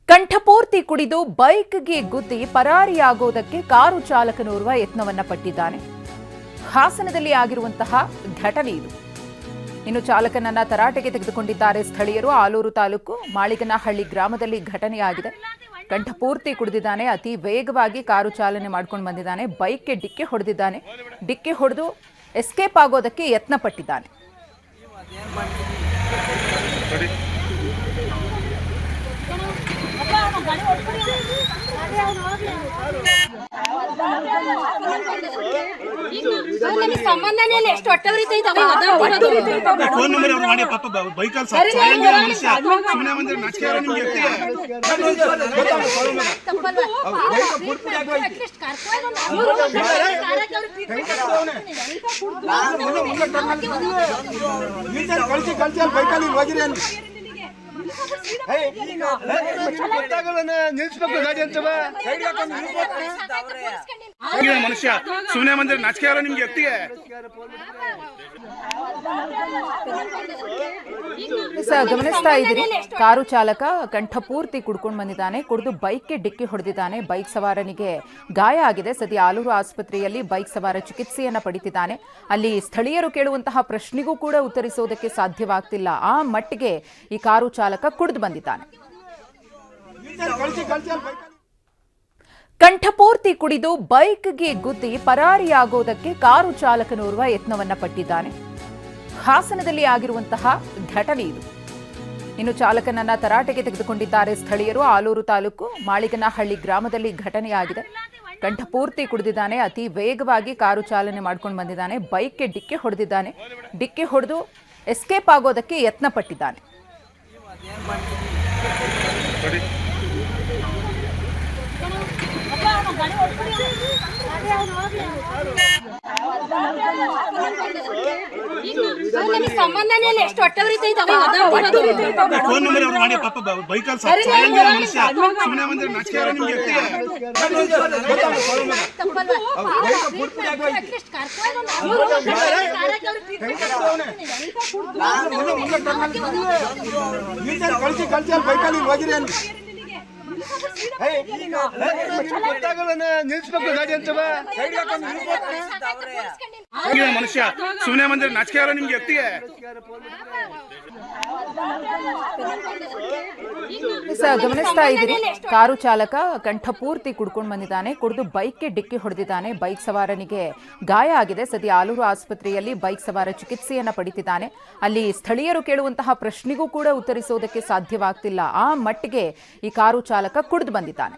ಕಂಠಪೂರ್ತಿ ಕುಡಿದು ಬೈಕ್ಗೆ ಗುದ್ದಿ ಪರಾರಿಯಾಗೋದಕ್ಕೆ ಕಾರು ಚಾಲಕನೋರ್ವ ಯತ್ನವನ್ನ ಪಟ್ಟಿದ್ದಾನೆ. ಹಾಸನದಲ್ಲಿ ಆಗಿರುವಂತಹ ಘಟನೆ ಇದು. ಇನ್ನು ಚಾಲಕನನ್ನ ತರಾಟೆಗೆ ತೆಗೆದುಕೊಂಡಿದ್ದಾರೆ ಸ್ಥಳೀಯರು. ಆಲೂರು ತಾಲೂಕು ಮಾಳಿಗನಹಳ್ಳಿ ಗ್ರಾಮದಲ್ಲಿ ಘಟನೆಯಾಗಿದೆ. ಕಂಠಪೂರ್ತಿ ಕುಡಿದಿದ್ದಾನೆ. ಅತಿ ವೇಗವಾಗಿ ಕಾರು ಚಾಲನೆ ಮಾಡ್ಕೊಂಡು ಬಂದಿದ್ದಾನೆ. ಬೈಕ್ಗೆ ಡಿಕ್ಕಿ ಹೊಡೆದಿದ್ದಾನೆ. ಡಿಕ್ಕಿ ಹೊಡೆದು ಎಸ್ಕೇಪ್ ಆಗೋದಕ್ಕೆ ಯತ್ನ ಪಟ್ಟಿದ್ದಾನೆ. ಮನುಷ್ಯ ಸುಮ್ಮನೆ ಬಂದ್ರೆ ನಾಚಿಕೆ ಅಲ್ಲ ನಿಮ್ಗೆ ಎತ್ತಿಗೆ. ಗಮನಿಸ್ತಾ ಇದ್ದೀರಿ, ಕಾರು ಚಾಲಕ ಕಂಠಪೂರ್ತಿ ಕುಡ್ಕೊಂಡು ಬಂದಿದ್ದಾನೆ. ಕುಡಿದು ಬೈಕ್ಗೆ ಡಿಕ್ಕಿ ಹೊಡೆದಿದ್ದಾನೆ. ಬೈಕ್ ಸವಾರನಿಗೆ ಗಾಯ ಆಗಿದೆ. ಸದ್ಯ ಆಲೂರು ಆಸ್ಪತ್ರೆಯಲ್ಲಿ ಬೈಕ್ ಸವಾರ ಚಿಕಿತ್ಸೆಯನ್ನ ಪಡಿತಿದ್ದಾನೆ. ಅಲ್ಲಿ ಸ್ಥಳೀಯರು ಕೇಳುವಂತಹ ಪ್ರಶ್ನೆಗೂ ಕೂಡ ಉತ್ತರಿಸೋದಕ್ಕೆ ಸಾಧ್ಯವಾಗ್ತಿಲ್ಲ. ಆ ಮಟ್ಟಿಗೆ ಈ ಕಾರು ಚಾಲಕ ಕುಡಿದು ಬಂದಿದ್ದಾನೆ. ಕಂಠಪೂರ್ತಿ ಕುಡಿದು ಬೈಕ್ಗೆ ಗುದ್ದಿ ಪರಾರಿಯಾಗೋದಕ್ಕೆ ಕಾರು ಚಾಲಕನೋರ್ವ ಯತ್ನವನ್ನ ಪಟ್ಟಿದ್ದಾನೆ. ಹಾಸನದಲ್ಲಿ ಆಗಿರುವಂತಹ ಘಟನೆ ಇದು. ಇನ್ನು ಚಾಲಕನನ್ನ ತರಾಟೆಗೆ ತೆಗೆದುಕೊಂಡಿದ್ದಾರೆ ಸ್ಥಳೀಯರು. ಆಲೂರು ತಾಲೂಕು ಮಾಳಿಗನಹಳ್ಳಿ ಗ್ರಾಮದಲ್ಲಿ ಘಟನೆಯಾಗಿದೆ. ಕಂಠಪೂರ್ತಿ ಕುಡಿದಿದ್ದಾನೆ. ಅತಿ ವೇಗವಾಗಿ ಕಾರು ಚಾಲನೆ ಮಾಡ್ಕೊಂಡು ಬಂದಿದ್ದಾನೆ. ಬೈಕ್ಗೆ ಡಿಕ್ಕಿ ಹೊಡೆದಿದ್ದಾನೆ. ಡಿಕ್ಕಿ ಹೊಡೆದು ಎಸ್ಕೇಪ್ ಆಗೋದಕ್ಕೆ ಯತ್ನ ಪಟ್ಟಿದ್ದಾನೆ. ಮನುಷ್ಯ ಸುಮ್ಮನೆ ಬಂದ್ರೆ ನಾಚಿಕೆ ಅಲ್ಲ ನಿಮ್ಗೆ ಎತ್ತಿಗೆ. ಗಮನಿಸ್ತಾ ಇದ್ದೀರಿ, ಕಾರು ಚಾಲಕ ಕಂಠಪೂರ್ತಿ ಕುಡ್ಕೊಂಡು ಬಂದಿದ್ದಾನೆ. ಕುಡಿದು ಬೈಕ್ಗೆ ಡಿಕ್ಕಿ ಹೊಡೆದಿದ್ದಾನೆ. ಬೈಕ್ ಸವಾರನಿಗೆ ಗಾಯ ಆಗಿದೆ. ಸದ್ಯ ಆಲೂರು ಆಸ್ಪತ್ರೆಯಲ್ಲಿ ಬೈಕ್ ಸವಾರ ಚಿಕಿತ್ಸೆಯನ್ನ ಪಡಿತಿದ್ದಾನೆ. ಅಲ್ಲಿ ಸ್ಥಳೀಯರು ಕೇಳುವಂತಹ ಪ್ರಶ್ನೆಗೂ ಕೂಡ ಉತ್ತರಿಸೋದಕ್ಕೆ ಸಾಧ್ಯವಾಗ್ತಿಲ್ಲ. ಆ ಮಟ್ಟಿಗೆ ಈ ಕಾರು ಚಾಲಕ ಕುಡಿದು ಬಂದಿದ್ದಾನೆ.